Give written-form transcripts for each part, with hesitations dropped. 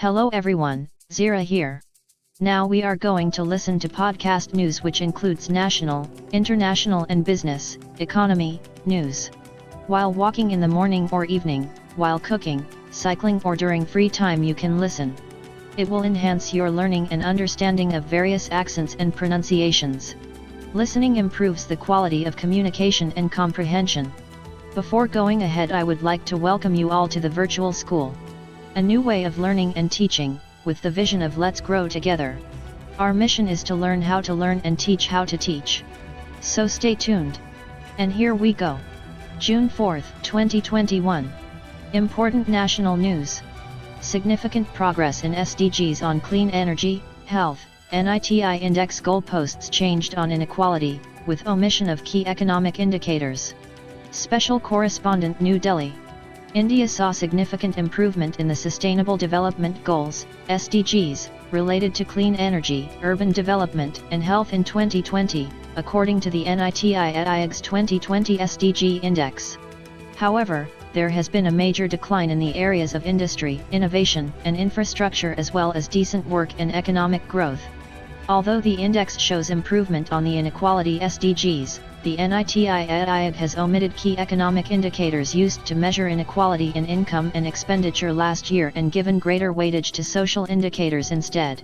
Hello everyone, Zira here. Now we are going to listen to podcast news which includes national, international and business, economy, news. While walking in the morning or evening, while cooking, cycling or during free time you can listen. It will enhance your learning and understanding of various accents and pronunciations. Listening improves the quality of communication and comprehension. Before going ahead, I would like to welcome you all to the virtual school. A new way of learning and teaching, with the vision of Let's Grow Together. Our mission is to learn how to learn and teach how to teach. So stay tuned. And here we go. June 4, 2021. Important national news. Significant progress in SDGs on clean energy, health, NITI index goalposts changed on inequality, with omission of key economic indicators. Special Correspondent, New Delhi. India saw significant improvement in the Sustainable Development Goals, SDGs, related to clean energy, urban development and health in 2020, according to the NITI Aayog's 2020 SDG Index. However, there has been a major decline in the areas of industry, innovation and infrastructure as well as decent work and economic growth. Although the index shows improvement on the inequality SDGs, the NITI Aayog has omitted key economic indicators used to measure inequality in income and expenditure last year and given greater weightage to social indicators instead.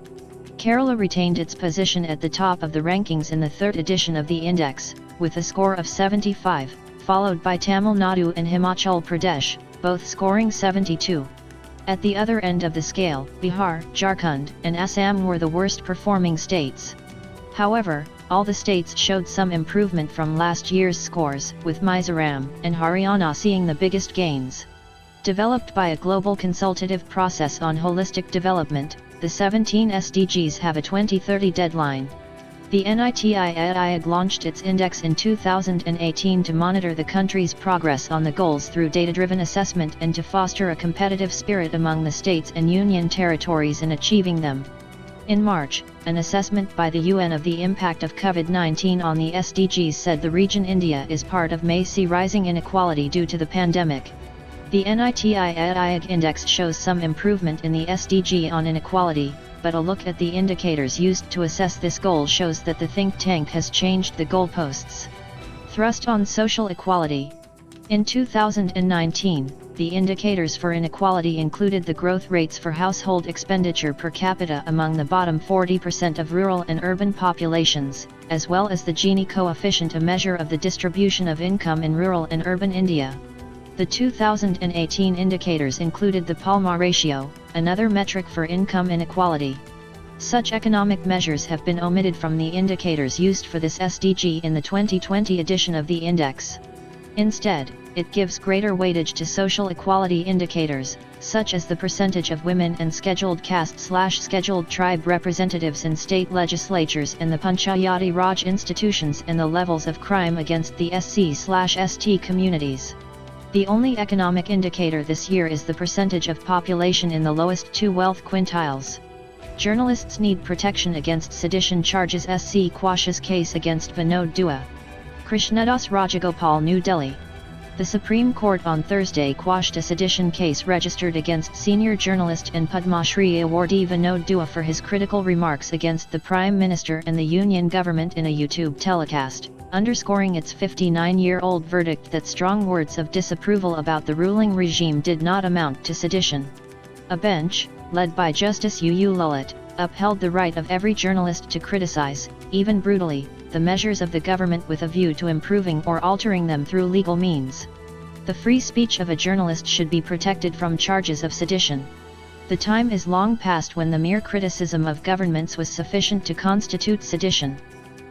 Kerala retained its position at the top of the rankings in the third edition of the index, with a score of 75, followed by Tamil Nadu and Himachal Pradesh, both scoring 72. At the other end of the scale, Bihar, Jharkhand, and Assam were the worst performing states. However, all the states showed some improvement from last year's scores, with Mizoram and Haryana seeing the biggest gains. Developed by a global consultative process on holistic development, the 17 SDGs have a 2030 deadline. The NITI Aayog launched its index in 2018 to monitor the country's progress on the goals through data-driven assessment and to foster a competitive spirit among the states and union territories in achieving them. In March, an assessment by the UN of the impact of COVID-19 on the SDGs said the region India is part of may see rising inequality due to the pandemic. The NITI Aayog index shows some improvement in the SDG on inequality, but a look at the indicators used to assess this goal shows that the think tank has changed the goalposts. Thrust on social equality. In 2019, the indicators for inequality included the growth rates for household expenditure per capita among the bottom 40% of rural and urban populations, as well as the Gini coefficient, a measure of the distribution of income in rural and urban India. The 2018 indicators included the Palma ratio, another metric for income inequality. Such economic measures have been omitted from the indicators used for this SDG in the 2020 edition of the index. Instead, it gives greater weightage to social equality indicators, such as the percentage of women and scheduled caste/scheduled tribe representatives in state legislatures and the Panchayati Raj institutions, and the levels of crime against the SC/ST communities. The only economic indicator this year is the percentage of population in the lowest two wealth quintiles. Journalists need protection against sedition charges. SC quashes case against Vinod Dua. Krishnadas Rajagopal, New Delhi. The Supreme Court on Thursday quashed a sedition case registered against senior journalist and Padma Shri awardee Vinod Dua for his critical remarks against the Prime Minister and the Union government in a YouTube telecast, underscoring its 59-year-old verdict that strong words of disapproval about the ruling regime did not amount to sedition. A bench, led by Justice UU Lalit, upheld the right of every journalist to criticize, even brutally, the measures of the government with a view to improving or altering them through legal means. The free speech of a journalist should be protected from charges of sedition. The time is long past when the mere criticism of governments was sufficient to constitute sedition.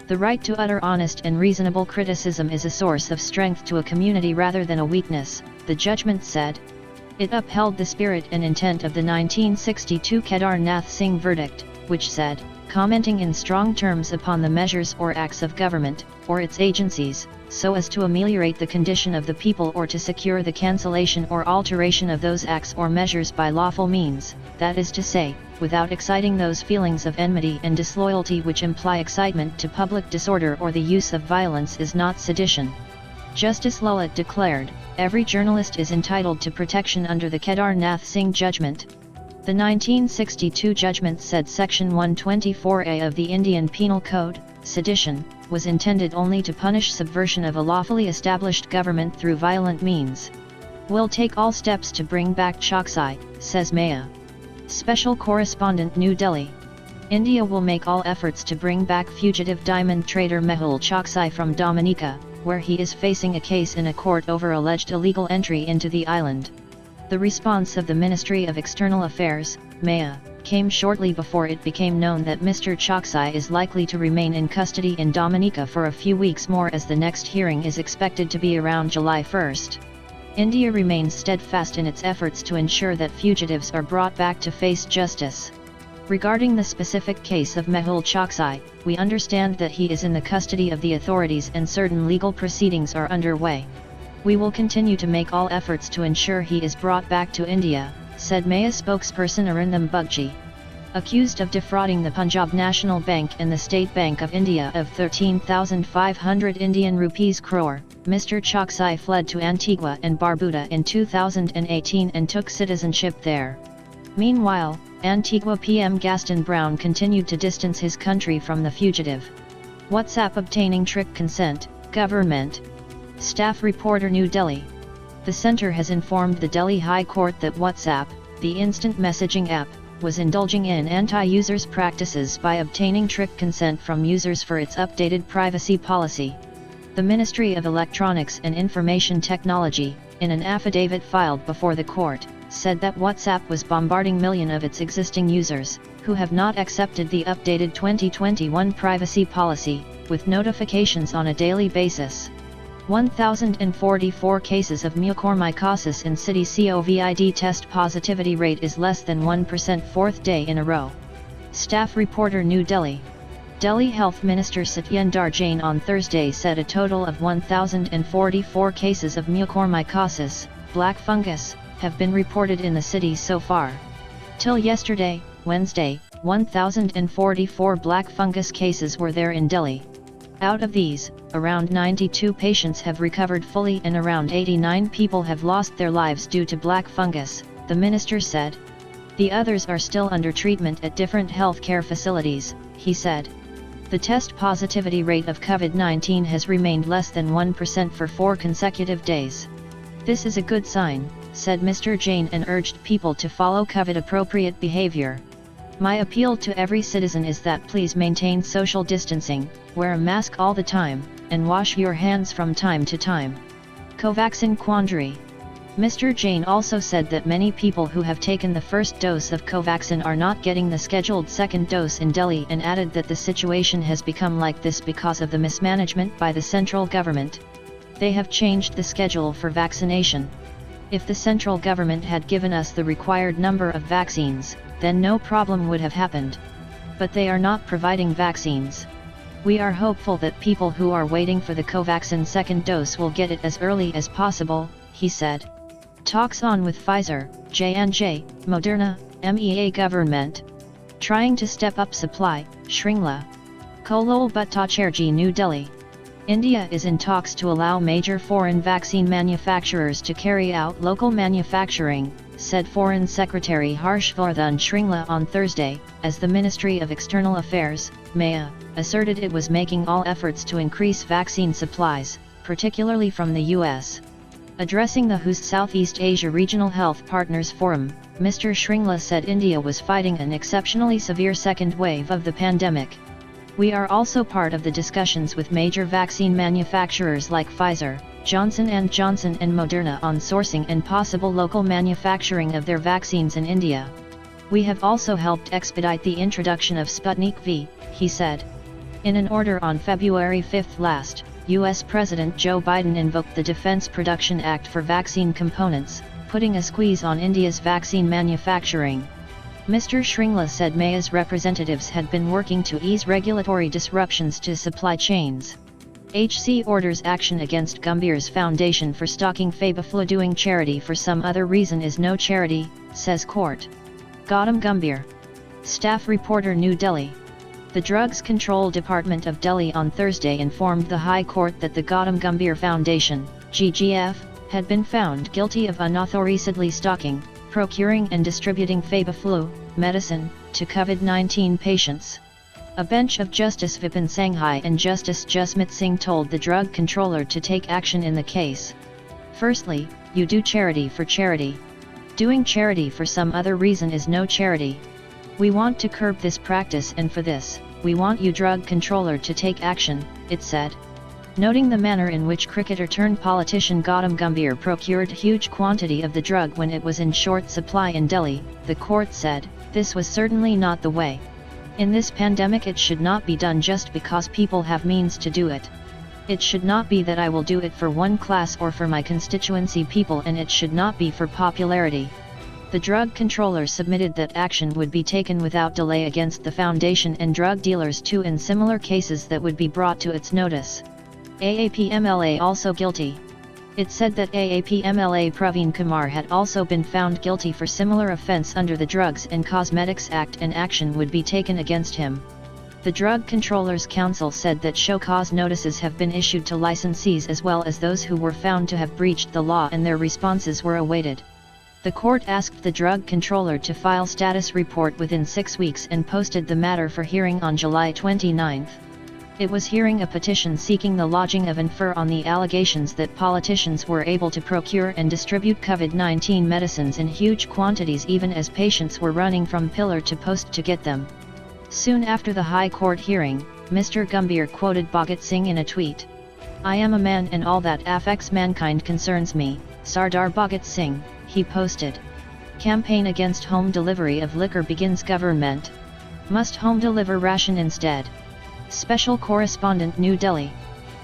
The right to utter honest and reasonable criticism is a source of strength to a community rather than a weakness, the judgment said. It upheld the spirit and intent of the 1962 Kedar Nath Singh verdict, which said, commenting in strong terms upon the measures or acts of government, or its agencies, so as to ameliorate the condition of the people or to secure the cancellation or alteration of those acts or measures by lawful means, that is to say, without exciting those feelings of enmity and disloyalty which imply excitement to public disorder or the use of violence, is not sedition. Justice Lalit declared, every journalist is entitled to protection under the Kedar Nath Singh judgment. The 1962 judgment said Section 124A of the Indian Penal Code, sedition, was intended only to punish subversion of a lawfully established government through violent means. "We'll take all steps to bring back Choksai," says Maya. Special Correspondent, New Delhi. India will make all efforts to bring back fugitive diamond trader Mehul Choksai from Dominica, where he is facing a case in a court over alleged illegal entry into the island. The response of the Ministry of External Affairs, Maya, came shortly before it became known that Mr. Choksai is likely to remain in custody in Dominica for a few weeks more, as the next hearing is expected to be around July 1. India remains steadfast in its efforts to ensure that fugitives are brought back to face justice. Regarding the specific case of Mehul Choksai, we understand that he is in the custody of the authorities and certain legal proceedings are underway. We will continue to make all efforts to ensure he is brought back to India, said Maya spokesperson Arindam Bugchi. Accused of defrauding the Punjab National Bank and the State Bank of India of 13,500 Indian rupees crore, Mr. Choksai fled to Antigua and Barbuda in 2018 and took citizenship there. Meanwhile, Antigua PM Gaston Brown continued to distance his country from the fugitive. WhatsApp obtaining trick consent, government. Staff reporter, New Delhi. The centre has informed the Delhi High Court that WhatsApp, the instant messaging app, was indulging in anti-users practices by obtaining trick consent from users for its updated privacy policy. The Ministry of Electronics and Information Technology, in an affidavit filed before the court, said that WhatsApp was bombarding millions of its existing users, who have not accepted the updated 2021 privacy policy, with notifications on a daily basis. 1,044 cases of mucormycosis in city COVID test positivity rate is less than 1% fourth day in a row. Staff reporter, New Delhi. Delhi Health Minister Satyendra Jain on Thursday said a total of 1,044 cases of mucormycosis, black fungus, have been reported in the city so far. Till yesterday, Wednesday, 1,044 black fungus cases were there in Delhi. Out of these, around 92 patients have recovered fully and around 89 people have lost their lives due to black fungus, the minister said. The others are still under treatment at different healthcare facilities, he said. The test positivity rate of COVID-19 has remained less than 1% for 4 consecutive days. This is a good sign, said Mr. Jain, and urged people to follow COVID-appropriate behavior. My appeal to every citizen is that please maintain social distancing, wear a mask all the time, and wash your hands from time to time. Covaxin quandary. Mr. Jain also said that many people who have taken the first dose of Covaxin are not getting the scheduled second dose in Delhi, and added that the situation has become like this because of the mismanagement by the central government. They have changed the schedule for vaccination. If the central government had given us the required number of vaccines, then no problem would have happened. But they are not providing vaccines. We are hopeful that people who are waiting for the Covaxin second dose will get it as early as possible, he said. Talks on with Pfizer, J&J, Moderna, MEA government. Trying to step up supply, Shringla. Kolol Bhattacharjee, New Delhi. India is in talks to allow major foreign vaccine manufacturers to carry out local manufacturing, said Foreign Secretary Harshvardhan Shringla on Thursday, as the Ministry of External Affairs, Maya, asserted it was making all efforts to increase vaccine supplies, particularly from the US. Addressing the WHO's Southeast Asia Regional Health Partners Forum, Mr. Shringla said India was fighting an exceptionally severe second wave of the pandemic. We are also part of the discussions with major vaccine manufacturers like Pfizer, Johnson & Johnson and Moderna on sourcing and possible local manufacturing of their vaccines in India. We have also helped expedite the introduction of Sputnik V, he said. In an order on February 5 last, U.S. President Joe Biden invoked the Defense Production Act for vaccine components, putting a squeeze on India's vaccine manufacturing. Mr. Shringla said Maya's representatives had been working to ease regulatory disruptions to supply chains. HC orders action against Gambhir's foundation for stocking Fabiflu. Doing charity for some other reason is no charity, says court. Gautam Gambhir. Staff reporter, New Delhi. The Drugs Control Department of Delhi on Thursday informed the High Court that the Gautam Gambhir Foundation, GGF, had been found guilty of unauthorizedly stocking, procuring and distributing Fabiflu medicine to COVID-19 patients. A bench of Justice Vipin Sanghai and Justice Jasmeet Singh told the drug controller to take action in the case. Firstly, you do charity for charity. Doing charity for some other reason is no charity. We want to curb this practice, and for this, we want you drug controller to take action, it said. Noting the manner in which cricketer turned politician Gautam Gambhir procured huge quantity of the drug when it was in short supply in Delhi, the court said, this was certainly not the way. In this pandemic it should not be done just because people have means to do it. It should not be that I will do it for one class or for my constituency people, and it should not be for popularity. The drug controller submitted that action would be taken without delay against the foundation and drug dealers too in similar cases that would be brought to its notice. AAP-MLA also guilty. It said that AAP-MLA Praveen Kumar had also been found guilty for similar offence under the Drugs and Cosmetics Act, and action would be taken against him. The Drug Controllers Council said that show cause notices have been issued to licensees as well as those who were found to have breached the law, and their responses were awaited. The court asked the drug controller to file status report within 6 weeks and posted the matter for hearing on July 29. It was hearing a petition seeking the lodging of infer on the allegations that politicians were able to procure and distribute COVID-19 medicines in huge quantities even as patients were running from pillar to post to get them. Soon after the High Court hearing, Mr. Gambhir quoted Bhagat Singh in a tweet. "I am a man and all that affects mankind concerns me, Sardar Bhagat Singh," he posted. Campaign against home delivery of liquor begins. Government must home deliver ration instead. Special Correspondent, New Delhi.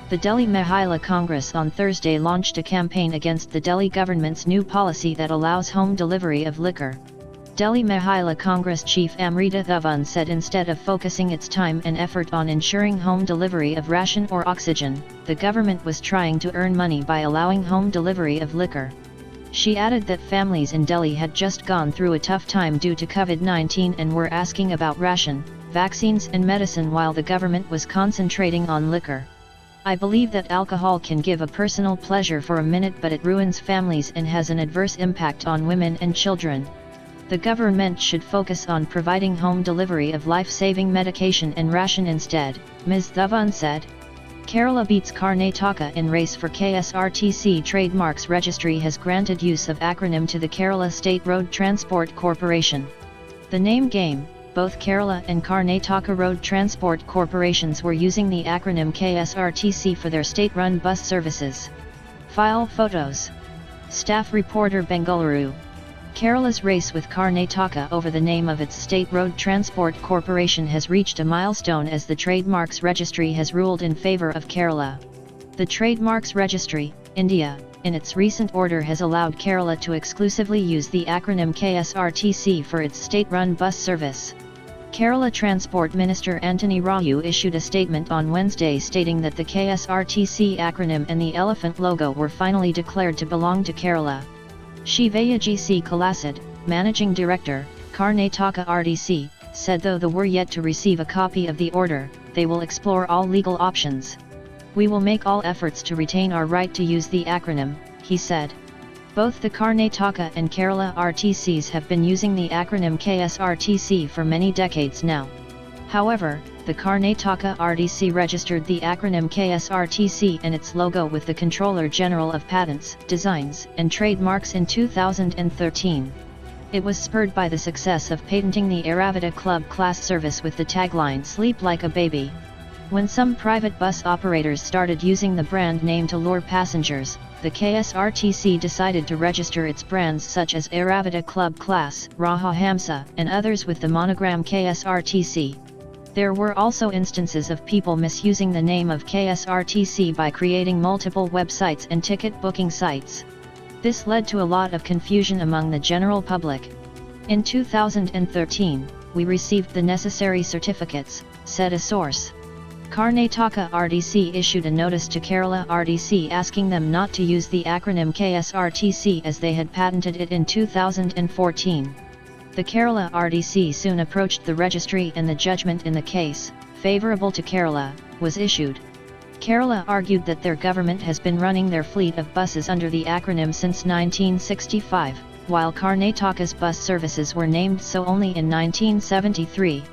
The Delhi Mahila Congress on Thursday launched a campaign against the Delhi government's new policy that allows home delivery of liquor. Delhi Mahila Congress chief Amrita Dhawan said instead of focusing its time and effort on ensuring home delivery of ration or oxygen, the government was trying to earn money by allowing home delivery of liquor. She added that families in Delhi had just gone through a tough time due to COVID-19 and were asking about ration, vaccines and medicine while the government was concentrating on liquor. "I believe that alcohol can give a personal pleasure for a minute, but it ruins families and has an adverse impact on women and children. The government should focus on providing home delivery of life-saving medication and ration instead," Ms. Dhawan said. Kerala beats Karnataka in race for KSRTC Trademarks Registry has granted use of acronym to the Kerala State Road Transport Corporation. The name game, both Kerala and Karnataka Road Transport Corporations were using the acronym KSRTC for their state-run bus services. File photos. Staff reporter, Bengaluru. Kerala's race with Karnataka over the name of its State Road Transport Corporation has reached a milestone as the Trademarks Registry has ruled in favour of Kerala. The Trademarks Registry, India, in its recent order has allowed Kerala to exclusively use the acronym KSRTC for its state-run bus service. Kerala Transport Minister Anthony Raju issued a statement on Wednesday stating that the KSRTC acronym and the elephant logo were finally declared to belong to Kerala. Shivayaji C. Kalasad, Managing Director, Karnataka RTC, said though they were yet to receive a copy of the order, they will explore all legal options. "We will make all efforts to retain our right to use the acronym," he said. Both the Karnataka and Kerala RTCs have been using the acronym KSRTC for many decades now. However, the Karnataka RTC registered the acronym KSRTC and its logo with the Controller General of Patents, Designs and Trademarks in 2013. It was spurred by the success of patenting the Airavida Club class service with the tagline "Sleep like a baby." When some private bus operators started using the brand name to lure passengers, the KSRTC decided to register its brands such as Airavida Club Class, Raja Hamsa, and others with the monogram KSRTC. There were also instances of people misusing the name of KSRTC by creating multiple websites and ticket booking sites. This led to a lot of confusion among the general public. In 2013, we received the necessary certificates, said a source. Karnataka RTC issued a notice to Kerala RTC asking them not to use the acronym KSRTC as they had patented it in 2014. The Kerala RTC soon approached the registry and the judgment in the case, favourable to Kerala, was issued. Kerala argued that their government has been running their fleet of buses under the acronym since 1965. while Karnataka's bus services were named so only in 1973.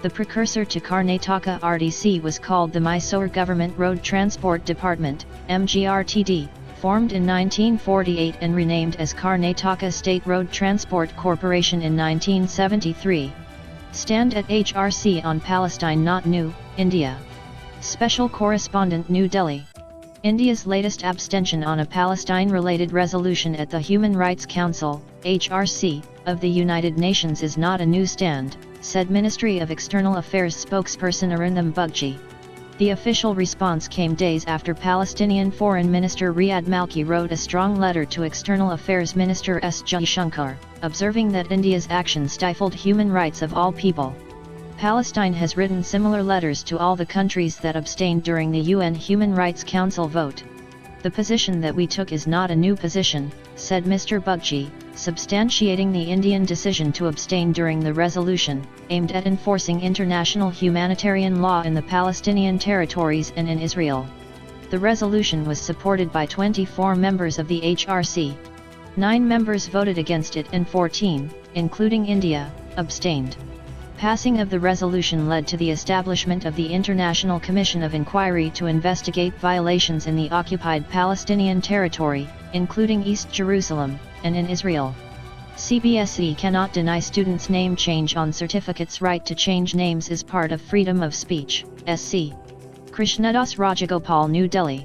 The precursor to Karnataka RTC was called the Mysore Government Road Transport Department, MGRTD, formed in 1948 and renamed as Karnataka State Road Transport Corporation in 1973. Stand at HRC on Palestine not new, India. Special Correspondent New Delhi. India's latest abstention on a Palestine-related resolution at the Human Rights Council, HRC, of the United Nations is not a new stand, said Ministry of External Affairs spokesperson Arindam Bagchi. The official response came days after Palestinian Foreign Minister Riyad Malki wrote a strong letter to External Affairs Minister S. Jaishankar, observing that India's action stifled human rights of all people. Palestine has written similar letters to all the countries that abstained during the UN Human Rights Council vote. The position that we took is not a new position, said Mr. Bagchi, substantiating the Indian decision to abstain during the resolution, aimed at enforcing international humanitarian law in the Palestinian territories and in Israel. The resolution was supported by 24 members of the HRC. 9 members voted against it and 14, including India, abstained. Passing of the resolution led to the establishment of the International Commission of Inquiry to investigate violations in the occupied Palestinian territory, including East Jerusalem, and in Israel. CBSE cannot deny students' name change on certificates. Right to change names is part of freedom of speech, SC. Krishnadas Rajagopal, New Delhi.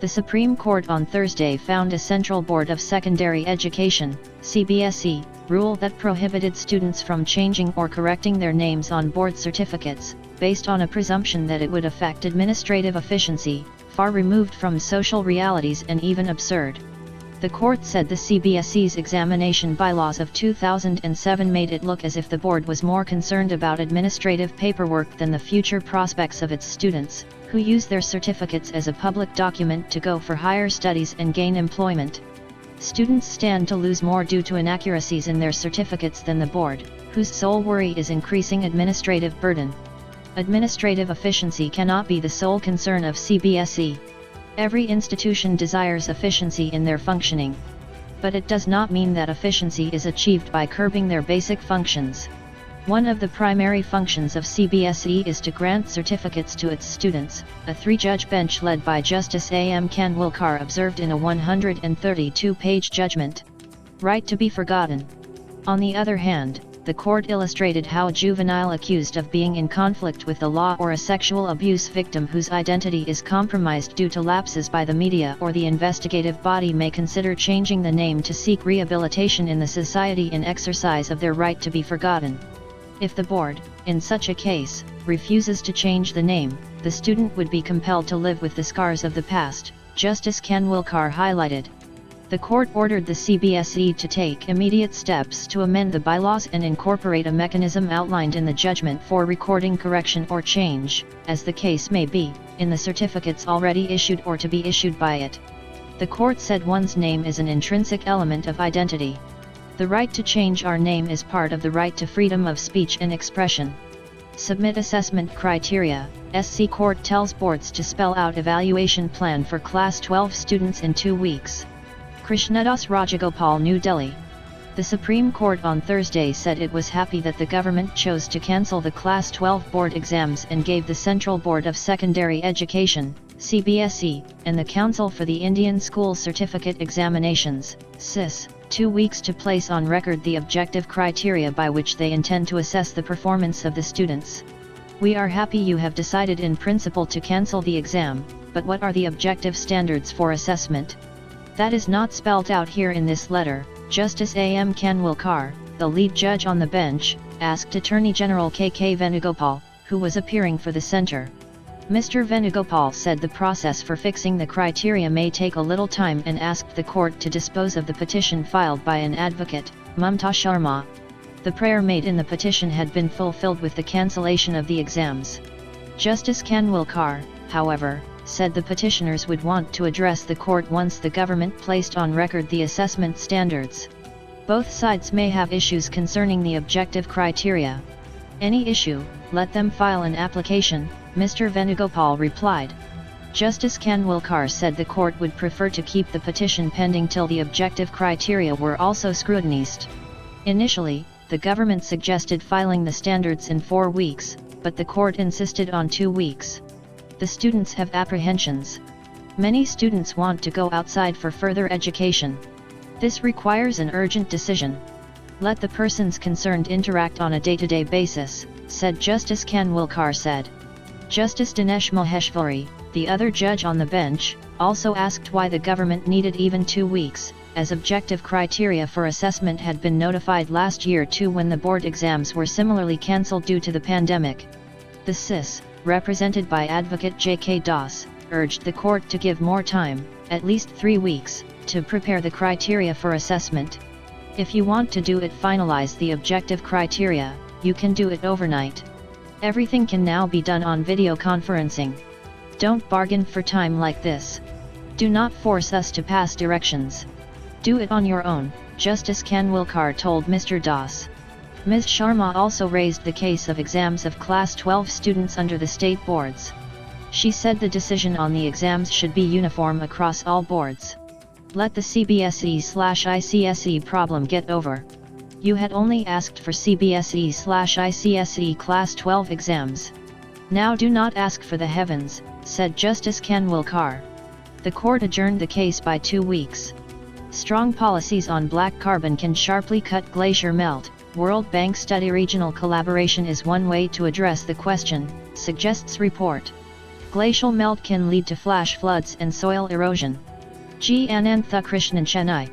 The Supreme Court on Thursday found a Central Board of Secondary Education, CBSE, rule that prohibited students from changing or correcting their names on board certificates, based on a presumption that it would affect administrative efficiency, far removed from social realities and even absurd. The court said the CBSE's examination bylaws of 2007 made it look as if the board was more concerned about administrative paperwork than the future prospects of its students, who use their certificates as a public document to go for higher studies and gain employment. Students stand to lose more due to inaccuracies in their certificates than the board, whose sole worry is increasing administrative burden. Administrative efficiency cannot be the sole concern of CBSE. Every institution desires efficiency in their functioning. But it does not mean that efficiency is achieved by curbing their basic functions. One of the primary functions of CBSE is to grant certificates to its students, a 3-judge bench led by Justice A.M. Kanwilkar observed in a 132-page judgment. Right to be forgotten. On the other hand, the court illustrated how a juvenile accused of being in conflict with the law or a sexual abuse victim whose identity is compromised due to lapses by the media or the investigative body may consider changing the name to seek rehabilitation in the society in exercise of their right to be forgotten. If the board, in such a case, refuses to change the name, the student would be compelled to live with the scars of the past, Justice Kanwilkar highlighted. The court ordered the CBSE to take immediate steps to amend the bylaws and incorporate a mechanism outlined in the judgment for recording correction or change, as the case may be, in the certificates already issued or to be issued by it. The court said one's name is an intrinsic element of identity. The right to change our name is part of the right to freedom of speech and expression. Submit assessment criteria. SC Court tells boards to spell out evaluation plan for Class 12 students in 2 weeks. Krishnadas Rajagopal, New Delhi. The Supreme Court on Thursday said it was happy that the government chose to cancel the Class 12 board exams and gave the Central Board of Secondary Education, CBSE, and the Council for the Indian School Certificate Examinations, CIS, 2 weeks to place on record the objective criteria by which they intend to assess the performance of the students. We are happy you have decided in principle to cancel the exam, but what are the objective standards for assessment? That is not spelled out here in this letter, Justice A.M. Kanwilkar, the lead judge on the bench, asked Attorney General K.K. Venugopal, who was appearing for the center. Mr. Venugopal said the process for fixing the criteria may take a little time and asked the court to dispose of the petition filed by an advocate, Mamta Sharma. The prayer made in the petition had been fulfilled with the cancellation of the exams. Justice Kanwilkar, however, said the petitioners would want to address the court once the government placed on record the assessment standards. Both sides may have issues concerning the objective criteria. Any issue, let them file an application, Mr. Venugopal replied. Justice Kanwilkar said the court would prefer to keep the petition pending till the objective criteria were also scrutinized. Initially, the government suggested filing the standards in 4 weeks, but the court insisted on 2 weeks. The students have apprehensions. Many students want to go outside for further education. This requires an urgent decision. Let the persons concerned interact on a day-to-day basis, said Justice Kanwilkar said. Justice Dinesh Maheshwari, the other judge on the bench, also asked why the government needed even 2 weeks, as objective criteria for assessment had been notified last year too when the board exams were similarly cancelled due to the pandemic. The CIS, represented by Advocate J.K. Das, urged the court to give more time, at least 3 weeks, to prepare the criteria for assessment. If you want to do it, finalize the objective criteria, you can do it overnight. Everything can now be done on video conferencing. Don't bargain for time like this. Do not force us to pass directions. Do it on your own, Justice Kanwilkar told Mr. Das. Ms. Sharma also raised the case of exams of Class 12 students under the state boards. She said the decision on the exams should be uniform across all boards. Let the CBSE/ICSE problem get over. You had only asked for CBSE/ICSE Class 12 exams. Now do not ask for the heavens, said Justice Kanwilkar. The court adjourned the case by 2 weeks. Strong policies on black carbon can sharply cut glacier melt. World Bank study regional collaboration is one way to address the question, suggests report. Glacial melt can lead to flash floods and soil erosion. G. Ananthakrishnan, Chennai.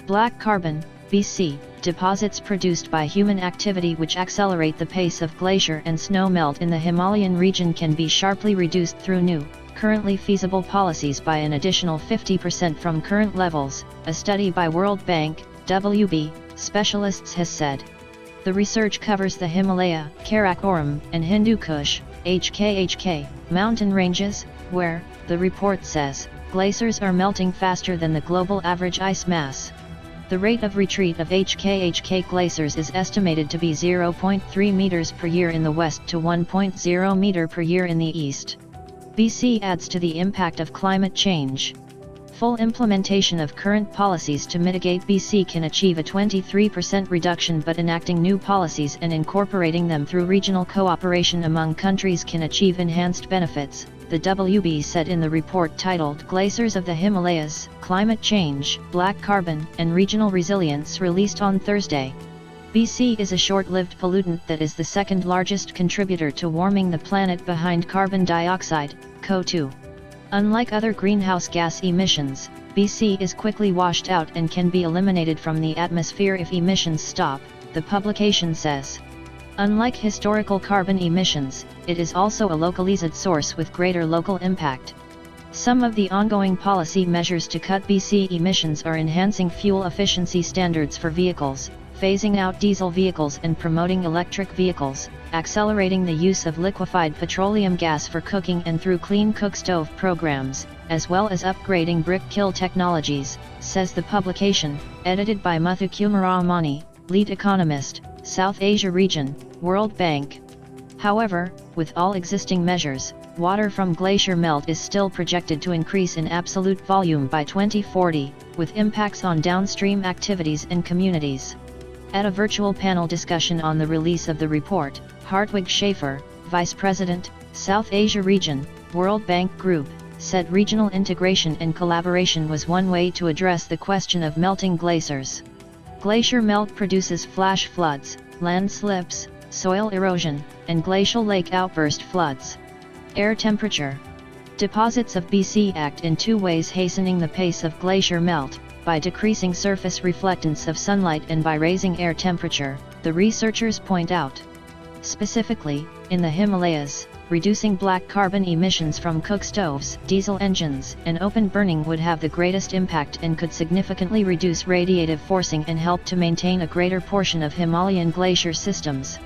Black carbon, BC, deposits produced by human activity which accelerate the pace of glacier and snow melt in the Himalayan region can be sharply reduced through new, currently feasible policies by an additional 50% from current levels, a study by World Bank, WB, specialists has said. The research covers the Himalaya, Karakoram, and Hindu Kush, HKHK, mountain ranges, where, the report says, glaciers are melting faster than the global average ice mass. The rate of retreat of HKHK glaciers is estimated to be 0.3 meters per year in the west to 1.0 meter per year in the east. BC adds to the impact of climate change. Full implementation of current policies to mitigate BC can achieve a 23% reduction, but enacting new policies and incorporating them through regional cooperation among countries can achieve enhanced benefits, the WB said in the report titled Glaciers of the Himalayas, Climate Change, Black Carbon, and Regional Resilience, released on Thursday. BC is a short-lived pollutant that is the second largest contributor to warming the planet behind carbon dioxide, CO2. Unlike other greenhouse gas emissions, BC is quickly washed out and can be eliminated from the atmosphere if emissions stop, the publication says. Unlike historical carbon emissions, it is also a localized source with greater local impact. Some of the ongoing policy measures to cut BC emissions are enhancing fuel efficiency standards for vehicles, phasing out diesel vehicles and promoting electric vehicles, accelerating the use of liquefied petroleum gas for cooking and through clean cook stove programs, as well as upgrading brick kiln technologies, says the publication, edited by Muthukumar Mani, lead economist, South Asia region, World Bank. However, with all existing measures, water from glacier melt is still projected to increase in absolute volume by 2040, with impacts on downstream activities and communities. At a virtual panel discussion on the release of the report, Hartwig Schaefer, Vice President, South Asia Region, World Bank Group, said regional integration and collaboration was one way to address the question of melting glaciers. Glacier melt produces flash floods, landslips, soil erosion, and glacial lake outburst floods. Air temperature. Deposits of BC act in 2 ways, hastening the pace of glacier melt, by decreasing surface reflectance of sunlight and by raising air temperature, the researchers point out. Specifically, in the Himalayas, reducing black carbon emissions from cook stoves, diesel engines, and open burning would have the greatest impact and could significantly reduce radiative forcing and help to maintain a greater portion of Himalayan glacier systems.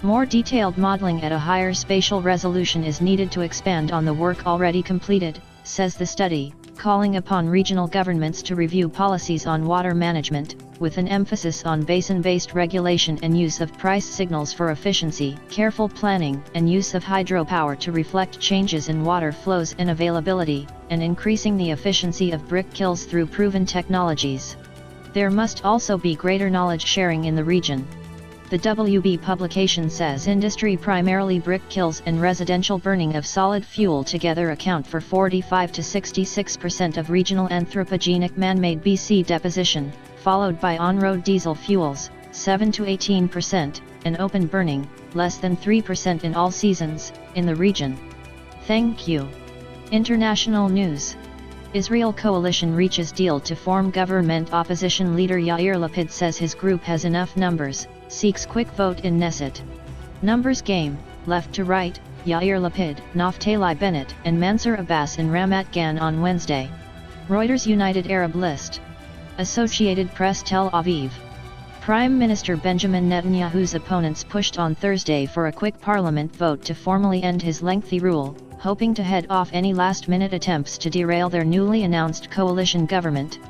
More detailed modeling at a higher spatial resolution is needed to expand on the work already completed, says the study, calling upon regional governments to review policies on water management, with an emphasis on basin-based regulation and use of price signals for efficiency, careful planning, and use of hydropower to reflect changes in water flows and availability, and increasing the efficiency of brick kilns through proven technologies. There must also be greater knowledge sharing in the region. The WB publication says industry, primarily brick kilns and residential burning of solid fuel, together account for 45 to 66% of regional anthropogenic man-made BC deposition, followed by on-road diesel fuels, 7 to 18%, and open burning, less than 3% in all seasons, in the region. Thank you. International news. Israel coalition reaches deal to form government. Opposition leader Yair Lapid says his group has enough numbers, seeks quick vote in Knesset. Numbers game, left to right, Yair Lapid, Naftali Bennett, and Mansour Abbas in Ramat Gan on Wednesday. Reuters. United Arab List. Associated Press. Tel Aviv. Prime Minister Benjamin Netanyahu's opponents pushed on Thursday for a quick parliament vote to formally end his lengthy rule, hoping to head off any last-minute attempts to derail their newly announced coalition government.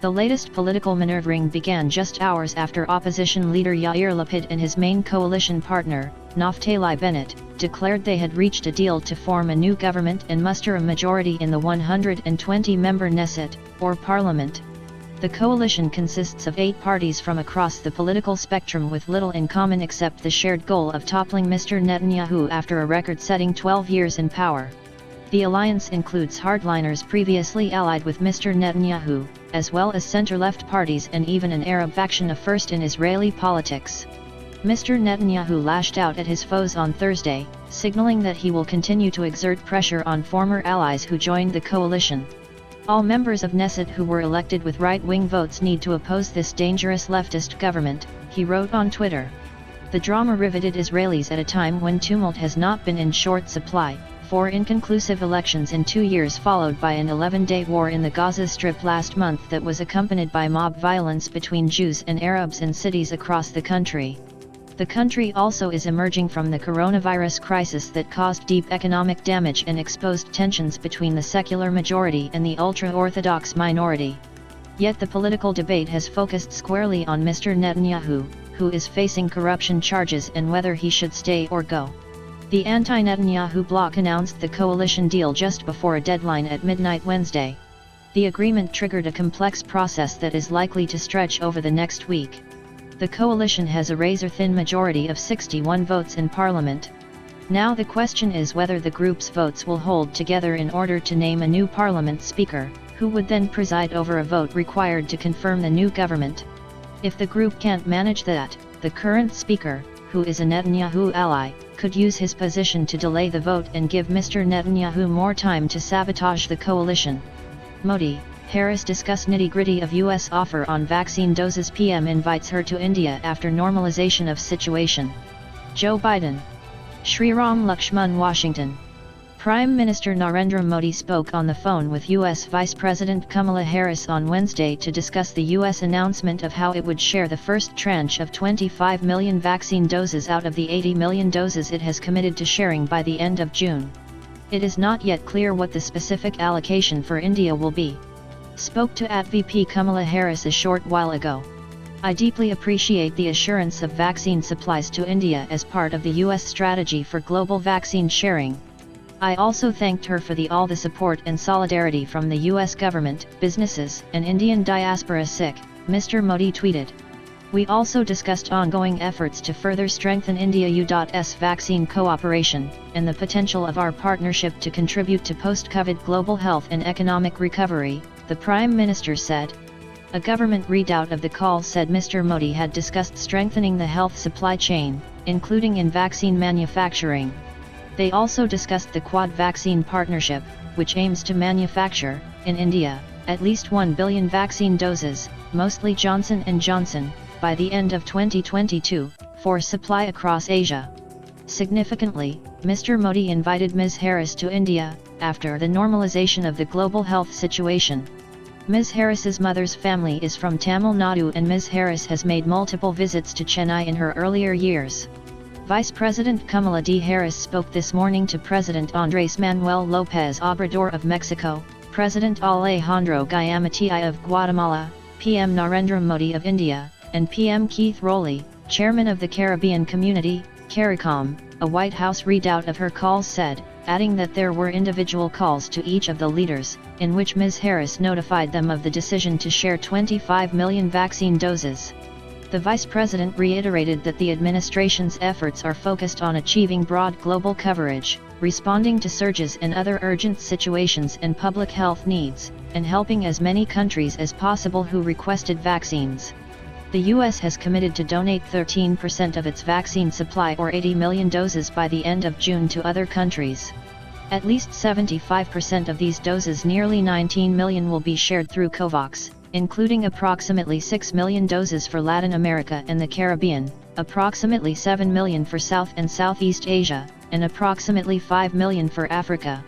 The latest political maneuvering began just hours after opposition leader Yair Lapid and his main coalition partner, Naftali Bennett, declared they had reached a deal to form a new government and muster a majority in the 120-member Knesset, or parliament. The coalition consists of 8 parties from across the political spectrum with little in common except the shared goal of toppling Mr. Netanyahu after a record-setting 12 years in power. The alliance includes hardliners previously allied with Mr. Netanyahu, as well as center-left parties and even an Arab faction, a first in Israeli politics. Mr. Netanyahu lashed out at his foes on Thursday, signaling that he will continue to exert pressure on former allies who joined the coalition. All members of Knesset who were elected with right-wing votes need to oppose this dangerous leftist government, he wrote on Twitter. The drama riveted Israelis at a time when tumult has not been in short supply. 4 inconclusive elections in 2 years, followed by an 11-day war in the Gaza Strip last month that was accompanied by mob violence between Jews and Arabs in cities across the country. The country also is emerging from the coronavirus crisis that caused deep economic damage and exposed tensions between the secular majority and the ultra-Orthodox minority. Yet the political debate has focused squarely on Mr. Netanyahu, who is facing corruption charges, and whether he should stay or go. The anti-Netanyahu bloc announced the coalition deal just before a deadline at midnight Wednesday. The agreement triggered a complex process that is likely to stretch over the next week. The coalition has a razor-thin majority of 61 votes in parliament. Now the question is whether the group's votes will hold together in order to name a new parliament speaker, who would then preside over a vote required to confirm the new government. If the group can't manage that, the current speaker, who is a Netanyahu ally, could use his position to delay the vote and give Mr. Netanyahu more time to sabotage the coalition. Modi, Harris discuss nitty-gritty of U.S. offer on vaccine doses. PM invites her to India after normalization of situation. Joe Biden. Sriram Lakshman, Washington. Prime Minister Narendra Modi spoke on the phone with U.S. Vice President Kamala Harris on Wednesday to discuss the U.S. announcement of how it would share the first tranche of 25 million vaccine doses out of the 80 million doses it has committed to sharing by the end of June. It is not yet clear what the specific allocation for India will be. Spoke to @VP Kamala Harris a short while ago. I deeply appreciate the assurance of vaccine supplies to India as part of the U.S. strategy for global vaccine sharing. I also thanked her for all the support and solidarity from the U.S. government, businesses, and Indian diaspora. Mr. Modi tweeted. We also discussed ongoing efforts to further strengthen India-US vaccine cooperation, and the potential of our partnership to contribute to post-COVID global health and economic recovery, the Prime Minister said. A government readout of the call said Mr. Modi had discussed strengthening the health supply chain, including in vaccine manufacturing. They also discussed the Quad Vaccine Partnership, which aims to manufacture, in India, at least 1 billion vaccine doses, mostly Johnson & Johnson, by the end of 2022, for supply across Asia. Significantly, Mr. Modi invited Ms. Harris to India, after the normalization of the global health situation. Ms. Harris's mother's family is from Tamil Nadu, and Ms. Harris has made multiple visits to Chennai in her earlier years. Vice President Kamala D. Harris spoke this morning to President Andrés Manuel López Obrador of Mexico, President Alejandro Giammattei of Guatemala, PM Narendra Modi of India, and PM Keith Rowley, chairman of the Caribbean Community, CARICOM, a White House readout of her calls said, adding that there were individual calls to each of the leaders, in which Ms. Harris notified them of the decision to share 25 million vaccine doses. The vice president reiterated that the administration's efforts are focused on achieving broad global coverage, responding to surges and other urgent situations and public health needs, and helping as many countries as possible who requested vaccines. The U.S. has committed to donate 13% of its vaccine supply or 80 million doses by the end of June to other countries. At least 75% of these doses, nearly 19 million, will be shared through COVAX, including approximately 6 million doses for Latin America and the Caribbean, approximately 7 million for South and Southeast Asia, and approximately 5 million for Africa.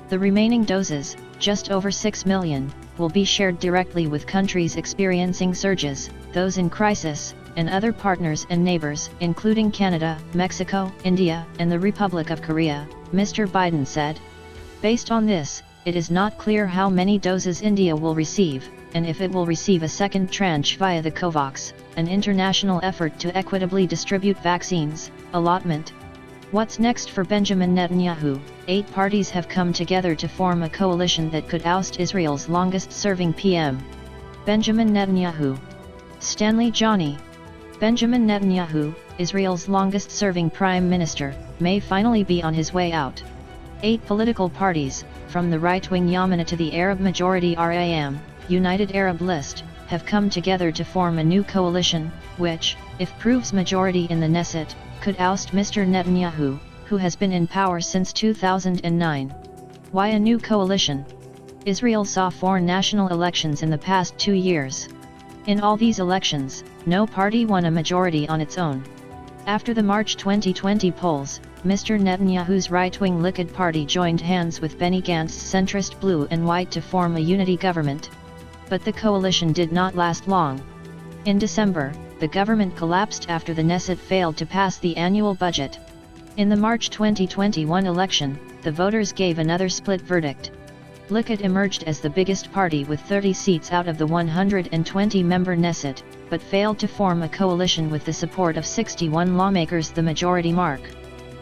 The remaining doses, just over 6 million, will be shared directly with countries experiencing surges, those in crisis, and other partners and neighbors, including Canada, Mexico, India, and the Republic of Korea, Mr. Biden said. Based on this, it is not clear how many doses India will receive, and if it will receive a second tranche via the COVAX, an international effort to equitably distribute vaccines, allotment. What's next for Benjamin Netanyahu? 8 parties have come together to form a coalition that could oust Israel's longest-serving PM. Benjamin Netanyahu. Stanley Johnny. Benjamin Netanyahu, Israel's longest-serving prime minister, may finally be on his way out. 8 political parties, from the right-wing Yamina to the Arab-majority RAM, United Arab List, have come together to form a new coalition, which, if proves majority in the Knesset, could oust Mr. Netanyahu, who has been in power since 2009. Why a new coalition? Israel saw 4 national elections in the past 2 years. In all these elections, no party won a majority on its own. After the March 2020 polls, Mr. Netanyahu's right-wing Likud party joined hands with Benny Gantz's centrist Blue and White to form a unity government. But the coalition did not last long. In December, the government collapsed after the Knesset failed to pass the annual budget. In the March 2021 election, the voters gave another split verdict. Likud emerged as the biggest party with 30 seats out of the 120-member Knesset, but failed to form a coalition with the support of 61 lawmakers, the majority mark.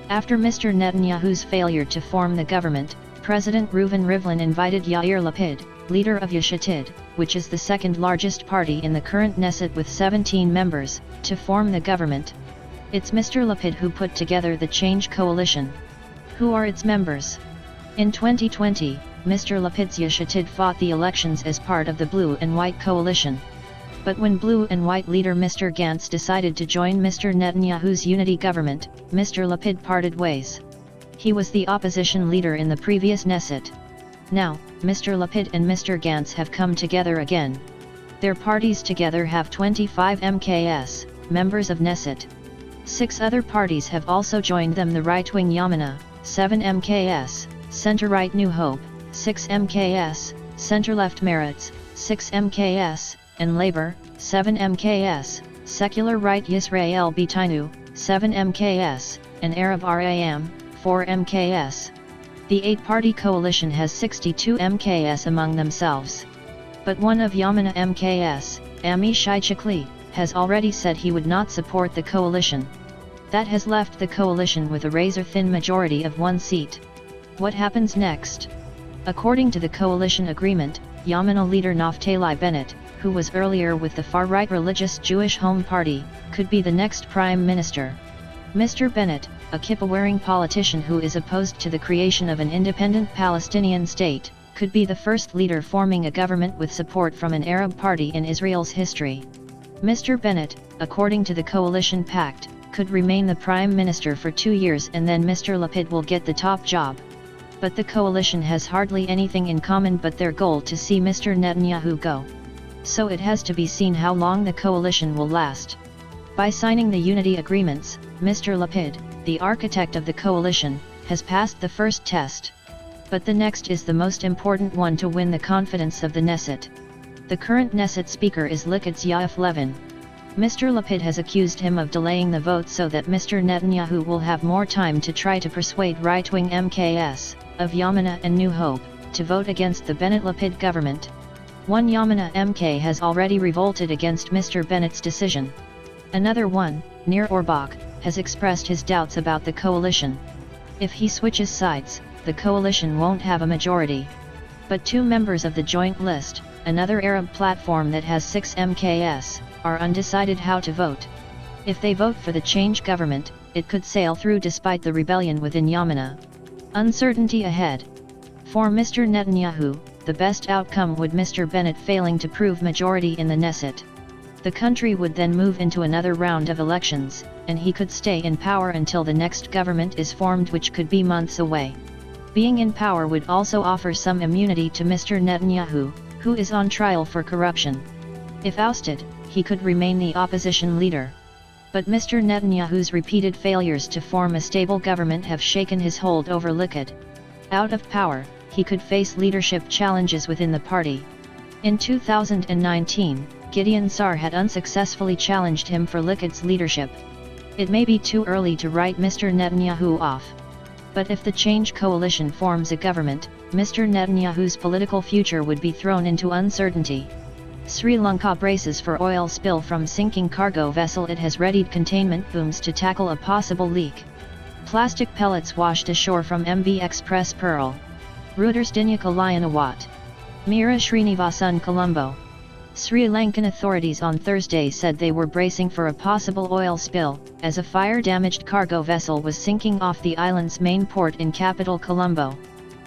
After Mr. Netanyahu's failure to form the government, President Reuven Rivlin invited Yair Lapid, leader of Yesh Atid, which is the second largest party in the current Knesset with 17 members, to form the government. It's Mr. Lapid who put together the Change Coalition. Who are its members? In 2020, Mr. Lapid's Yesh Atid fought the elections as part of the Blue and White coalition. But when Blue and White leader Mr. Gantz decided to join Mr. Netanyahu's unity government, Mr. Lapid parted ways. He was the opposition leader in the previous Knesset. Now, Mr. Lapid and Mr. Gantz have come together again. Their parties together have 25 MKS, members of Knesset. 6 other parties have also joined them: the right-wing Yamina, 7 MKS, center-right New Hope, 6 MKS, center-left Meretz, 6 MKS, and Labor, 7 MKS, secular right Yisrael Beiteinu, 7 MKS, and Arab RAM, 4 MKS. The 8-party coalition has 62 MKS among themselves. But one of Yamina MKS, Amichai Chikli, has already said he would not support the coalition. That has left the coalition with a razor-thin majority of 1 seat. What happens next? According to the coalition agreement, Yamina leader Naftali Bennett, who was earlier with the far-right religious Jewish Home Party, could be the next prime minister. Mr. Bennett, a kippah-wearing politician who is opposed to the creation of an independent Palestinian state, could be the first leader forming a government with support from an Arab party in Israel's history. Mr. Bennett, according to the coalition pact, could remain the prime minister for 2 years, and then Mr. Lapid will get the top job. But the coalition has hardly anything in common but their goal to see Mr. Netanyahu go. So it has to be seen how long the coalition will last. By signing the unity agreements, Mr. Lapid, the architect of the coalition, has passed the first test. But the next is the most important one to win the confidence of the Knesset. The current Knesset speaker is Likud's Yair Levin. Mr. Lapid has accused him of delaying the vote so that Mr. Netanyahu will have more time to try to persuade right-wing MKS, of Yamina and New Hope, to vote against the Bennett-Lapid government. One Yamuna MK has already revolted against Mr. Bennett's decision. Another one, Nir Orbach, has expressed his doubts about the coalition. If he switches sides, the coalition won't have a majority. But two members of the Joint List, another Arab platform that has 6 MKs, are undecided how to vote. If they vote for the change government, it could sail through despite the rebellion within Yamuna. Uncertainty ahead. For Mr. Netanyahu, the best outcome would Mr. Bennett failing to prove majority in the Knesset. The country would then move into another round of elections, and he could stay in power until the next government is formed, which could be months away. Being in power would also offer some immunity to Mr. Netanyahu, who is on trial for corruption. If ousted, he could remain the opposition leader. But Mr. Netanyahu's repeated failures to form a stable government have shaken his hold over Likud. Out of power, he could face leadership challenges within the party. In 2019, Gideon Sa'ar had unsuccessfully challenged him for Likud's leadership. It may be too early to write Mr. Netanyahu off. But if the Change coalition forms a government, Mr. Netanyahu's political future would be thrown into uncertainty. Sri Lanka braces for oil spill from sinking cargo vessel. It has readied containment booms to tackle a possible leak. Plastic pellets washed ashore from MV Express Pearl. Reuters Dinyaka Lianawat. Meera Srinivasan Colombo. Sri Lankan authorities on Thursday said they were bracing for a possible oil spill, as a fire-damaged cargo vessel was sinking off the island's main port in capital Colombo.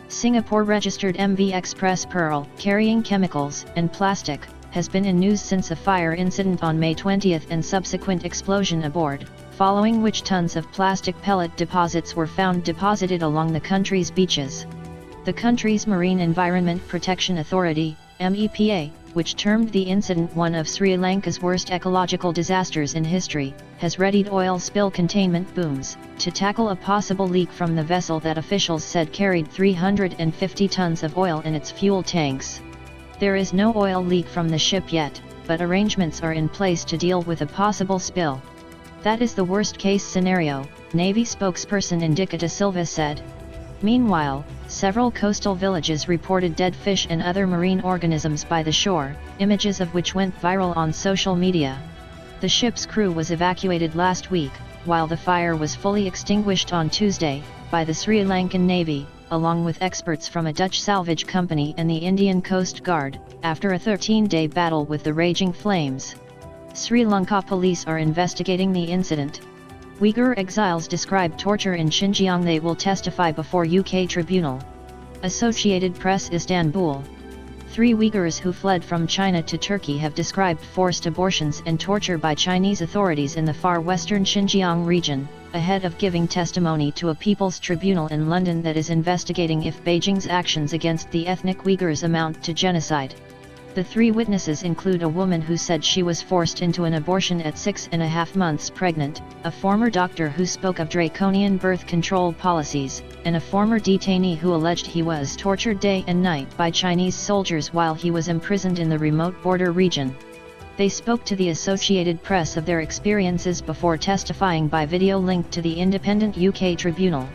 Singapore-registered MV Express Pearl, carrying chemicals and plastic, has been in news since a fire incident on May 20 and subsequent explosion aboard, following which tons of plastic pellet deposits were found deposited along the country's beaches. The country's Marine Environment Protection Authority, MEPA, which termed the incident one of Sri Lanka's worst ecological disasters in history, has readied oil spill containment booms to tackle a possible leak from the vessel that officials said carried 350 tons of oil in its fuel tanks. There is no oil leak from the ship yet, but arrangements are in place to deal with a possible spill. That is the worst-case scenario, Navy spokesperson Indika De Silva said. Meanwhile, several coastal villages reported dead fish and other marine organisms by the shore, images of which went viral on social media. The ship's crew was evacuated last week, while the fire was fully extinguished on Tuesday, by the Sri Lankan Navy, along with experts from a Dutch salvage company and the Indian Coast Guard, after a 13-day battle with the raging flames. Sri Lanka police are investigating the incident. Uyghur exiles describe torture in Xinjiang. They will testify before UK tribunal. Associated Press Istanbul. 3 Uyghurs who fled from China to Turkey have described forced abortions and torture by Chinese authorities in the far western Xinjiang region, ahead of giving testimony to a People's Tribunal in London that is investigating if Beijing's actions against the ethnic Uyghurs amount to genocide. The 3 witnesses include a woman who said she was forced into an abortion at 6.5 months pregnant, a former doctor who spoke of draconian birth control policies, and a former detainee who alleged he was tortured day and night by Chinese soldiers while he was imprisoned in the remote border region. They spoke to the Associated Press of their experiences before testifying by video linked to the independent UK tribunal.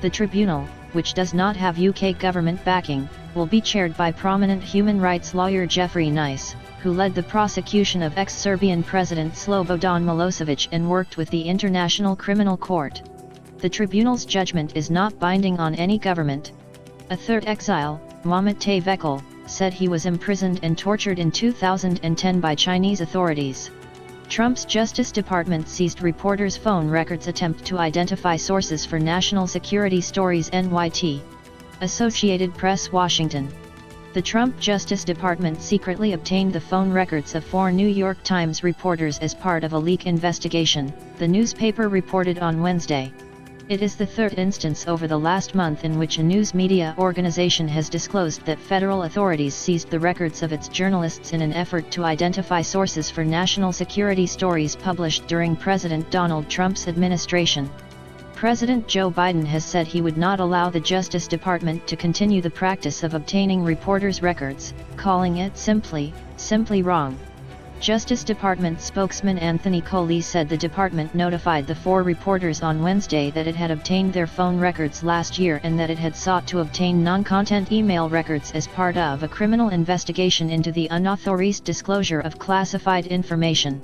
The tribunal, which does not have UK government backing, will be chaired by prominent human rights lawyer Jeffrey Nice, who led the prosecution of ex-Serbian President Slobodan Milosevic and worked with the International Criminal Court. The tribunal's judgment is not binding on any government. A third exile, Mohamed Tawekkel, said he was imprisoned and tortured in 2010 by Chinese authorities. Trump's Justice Department seized reporters' phone records attempt to identify sources for national security stories. NYT. Associated Press Washington. The Trump Justice Department secretly obtained the phone records of 4 New York Times reporters as part of a leak investigation, the newspaper reported on Wednesday. It is the third instance over the last month in which a news media organization has disclosed that federal authorities seized the records of its journalists in an effort to identify sources for national security stories published during President Donald Trump's administration. President Joe Biden has said he would not allow the Justice Department to continue the practice of obtaining reporters' records, calling it simply wrong. Justice Department spokesman Anthony Coley said the department notified the 4 reporters on Wednesday that it had obtained their phone records last year and that it had sought to obtain non-content email records as part of a criminal investigation into the unauthorized disclosure of classified information.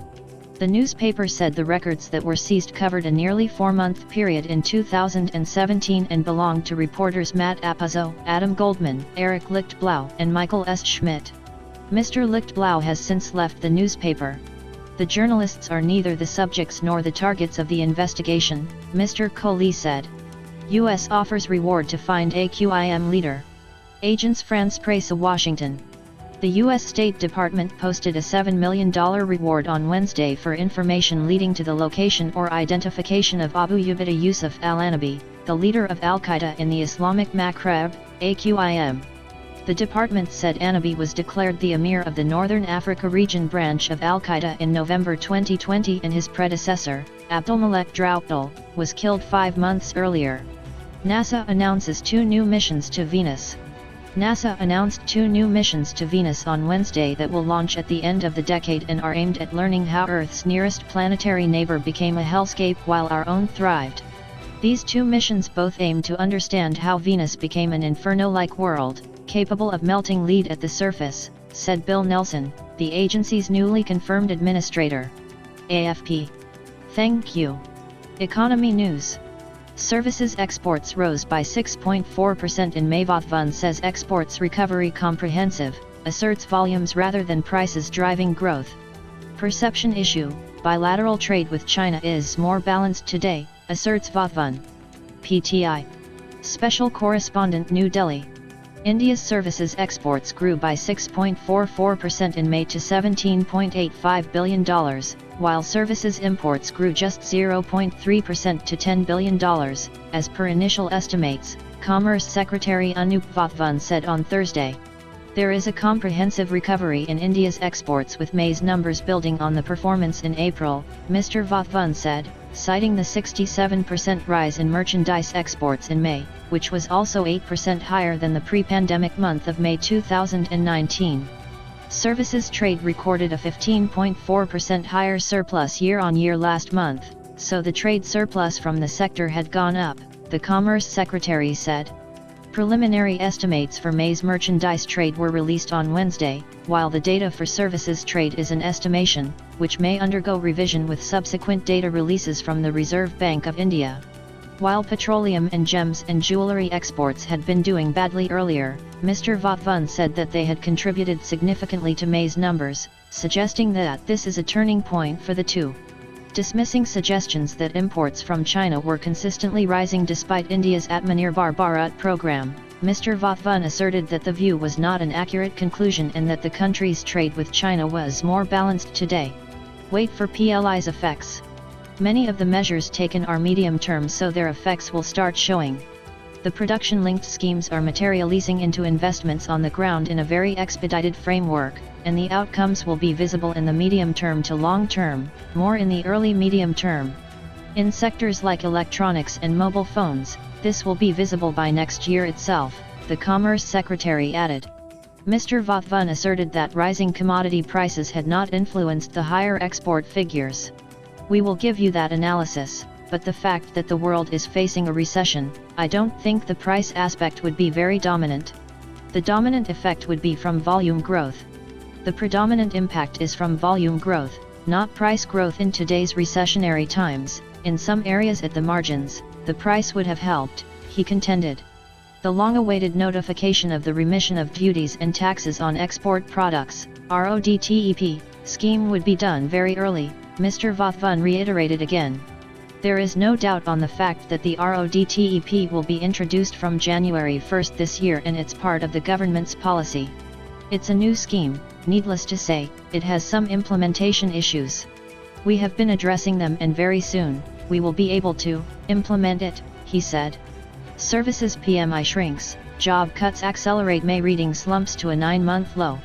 The newspaper said the records that were seized covered a nearly 4-month period in 2017 and belonged to reporters Matt Apuzzo, Adam Goldman, Eric Lichtblau, and Michael S. Schmidt. Mr. Lichtblau has since left the newspaper. The journalists are neither the subjects nor the targets of the investigation, Mr. Coley said. U.S. offers reward to find AQIM leader. Agence France-Presse Washington. The U.S. State Department posted a $7 million reward on Wednesday for information leading to the location or identification of Abu Ubaida Yusuf al-Anabi, the leader of al-Qaeda in the Islamic Maghreb, AQIM. The department said Anabi was declared the emir of the Northern Africa region branch of al-Qaeda in November 2020 and his predecessor, Abdulmalek Droughtel, was killed 5 months earlier. NASA announces 2 new missions to Venus. NASA announced 2 new missions to Venus on Wednesday that will launch at the end of the decade and are aimed at learning how Earth's nearest planetary neighbor became a hellscape while our own thrived. These 2 missions both aim to understand how Venus became an inferno-like world, capable of melting lead at the surface, said Bill Nelson, the agency's newly confirmed administrator. AFP. Thank you. Economy news. Services exports rose by 6.4% in May. Vathvan says exports recovery comprehensive, asserts volumes rather than prices driving growth. Perception issue, bilateral trade with China is more balanced today, asserts Vathvan. PTI. Special correspondent New Delhi. India's services exports grew by 6.44% in May to $17.85 billion, while services imports grew just 0.3% to $10 billion, as per initial estimates, Commerce Secretary Anup Vathvan said on Thursday. There is a comprehensive recovery in India's exports with May's numbers building on the performance in April, Mr. Vathvan said, citing the 67% rise in merchandise exports in May, which was also 8% higher than the pre-pandemic month of May 2019. Services trade recorded a 15.4% higher surplus year-on-year last month, so the trade surplus from the sector had gone up, the Commerce Secretary said. Preliminary estimates for May's merchandise trade were released on Wednesday, while the data for services trade is an estimation, which may undergo revision with subsequent data releases from the Reserve Bank of India. While petroleum and gems and jewelry exports had been doing badly earlier, Mr. Vathvan said that they had contributed significantly to May's numbers, suggesting that this is a turning point for the two. Dismissing suggestions that imports from China were consistently rising despite India's Atmanirbhar Bharat program, Mr. Vathvan asserted that the view was not an accurate conclusion and that the country's trade with China was more balanced today. Wait for PLI's effects. Many of the measures taken are medium-term, so their effects will start showing. The production-linked schemes are materializing into investments on the ground in a very expedited framework, and the outcomes will be visible in the medium term to long term, more in the early medium term. In sectors like electronics and mobile phones, this will be visible by next year itself, the Commerce Secretary added. Mr. Vathvan asserted that rising commodity prices had not influenced the higher export figures. We will give you that analysis, but the fact that the world is facing a recession, I don't think the price aspect would be very dominant. The dominant effect would be from volume growth. The predominant impact is from volume growth, not price growth in today's recessionary times. In some areas at the margins, the price would have helped, he contended. The long-awaited notification of the remission of duties and taxes on export products, RODTEP, scheme would be done very early, Mr. Vathvan reiterated again. There is no doubt on the fact that the RODTEP will be introduced from January 1 this year, and it's part of the government's policy. It's a new scheme, needless to say, it has some implementation issues. We have been addressing them, and very soon, we will be able to implement it, he said. Services PMI shrinks, job cuts accelerate, May reading slumps to a 9-month low.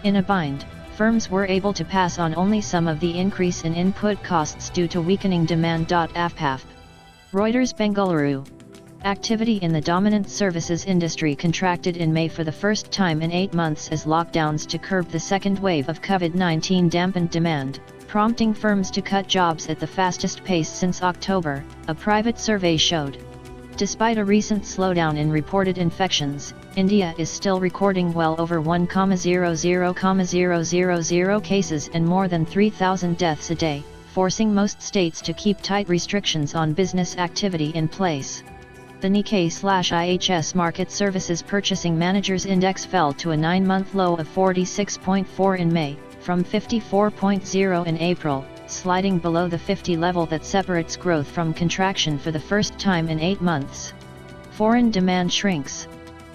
In a bind, firms were able to pass on only some of the increase in input costs due to weakening demand. AFPAF. Reuters Bengaluru. Activity in the dominant services industry contracted in May for the first time in 8 months as lockdowns to curb the second wave of COVID-19 dampened demand, prompting firms to cut jobs at the fastest pace since October, a private survey showed. Despite a recent slowdown in reported infections, India is still recording well over 1,000,000 cases and more than 3,000 deaths a day, forcing most states to keep tight restrictions on business activity in place. The Nikkei/IHS Market Services Purchasing Managers Index fell to a 9-month low of 46.4 in May, from 54.0 in April, sliding below the 50 level that separates growth from contraction for the first time in 8 months. Foreign demand shrinks.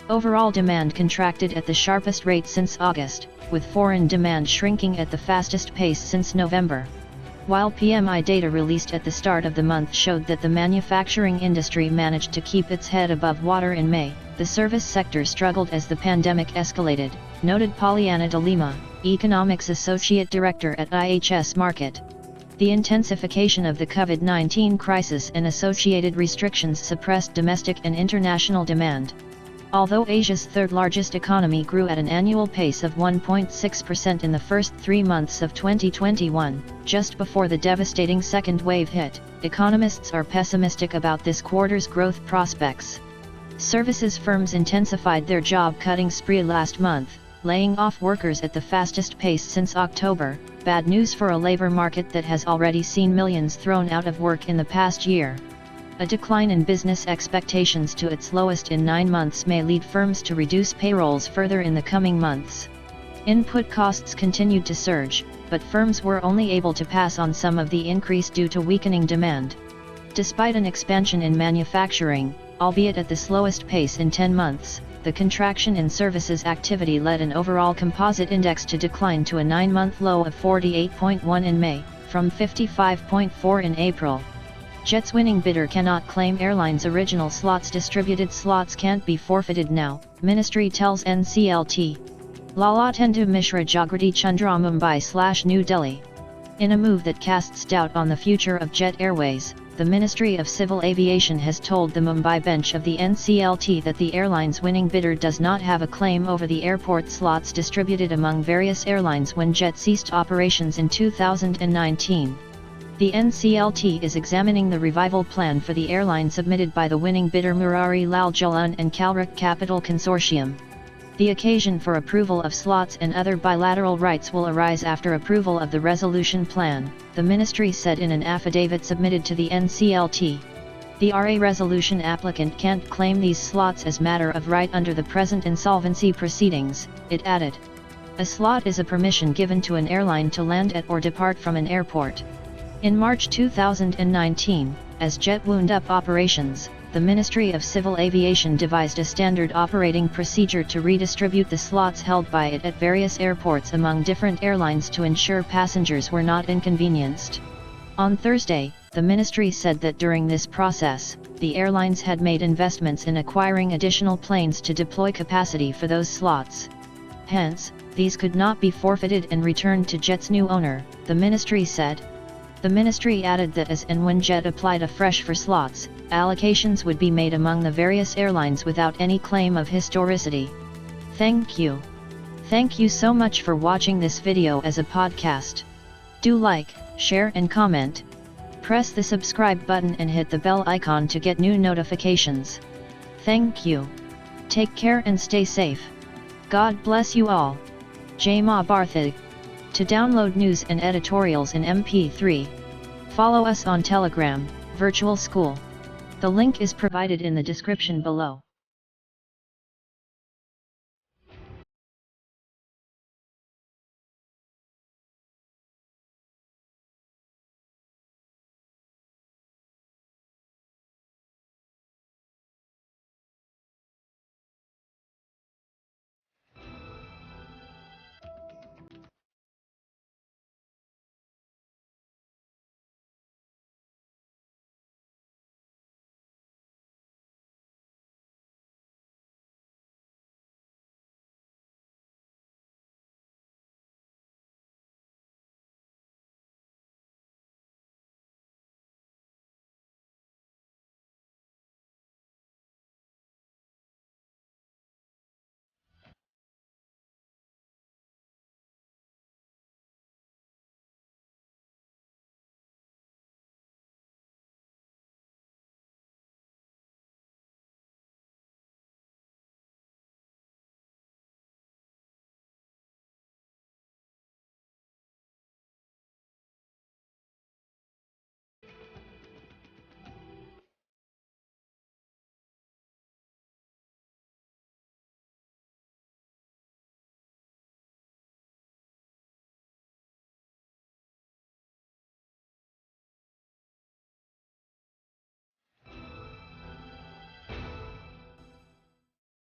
Overall demand contracted at the sharpest rate since August, with foreign demand shrinking at the fastest pace since November. While PMI data released at the start of the month showed that the manufacturing industry managed to keep its head above water in May, the service sector struggled as the pandemic escalated, noted Pollyanna de Lima, Economics Associate Director at IHS Markit. The intensification of the COVID-19 crisis and associated restrictions suppressed domestic and international demand. Although Asia's third-largest economy grew at an annual pace of 1.6% in the first 3 months of 2021, just before the devastating second wave hit, economists are pessimistic about this quarter's growth prospects. Services firms intensified their job-cutting spree last month, laying off workers at the fastest pace since October, bad news for a labor market that has already seen millions thrown out of work in the past year. A decline in business expectations to its lowest in 9 months may lead firms to reduce payrolls further in the coming months. Input costs continued to surge, but firms were only able to pass on some of the increase due to weakening demand. Despite an expansion in manufacturing, albeit at the slowest pace in 10 months, the contraction in services activity led an overall composite index to decline to a 9-month low of 48.1 in May, from 55.4 in April. Jet's winning bidder cannot claim airline's original slots. Distributed slots can't be forfeited now, Ministry tells NCLT. Lalatendu Mishra Jagrati Chandra Mumbai/New Delhi. In a move that casts doubt on the future of Jet Airways, the Ministry of Civil Aviation has told the Mumbai bench of the NCLT that the airline's winning bidder does not have a claim over the airport slots distributed among various airlines when Jet ceased operations in 2019. The NCLT is examining the revival plan for the airline submitted by the winning bidder Murari Lal Jalan and Calric Capital Consortium. The occasion for approval of slots and other bilateral rights will arise after approval of the resolution plan, the ministry said in an affidavit submitted to the NCLT. The RA resolution applicant can't claim these slots as matter of right under the present insolvency proceedings, it added. A slot is a permission given to an airline to land at or depart from an airport. In March 2019, as Jet wound up operations, the Ministry of Civil Aviation devised a standard operating procedure to redistribute the slots held by it at various airports among different airlines to ensure passengers were not inconvenienced. On Thursday, the ministry said that during this process, the airlines had made investments in acquiring additional planes to deploy capacity for those slots. Hence, these could not be forfeited and returned to Jet's new owner, the ministry said. The ministry added that as and when Jet applied afresh for slots, allocations would be made among the various airlines without any claim of historicity. Thank you. Thank you so much for watching this video as a podcast. Do like, share and comment. Press the subscribe button and hit the bell icon to get new notifications. Thank you. Take care and stay safe. God bless you all. Jai Ma Bharati. To download news and editorials in MP3, follow us on Telegram, Virtual School. The link is provided in the description below.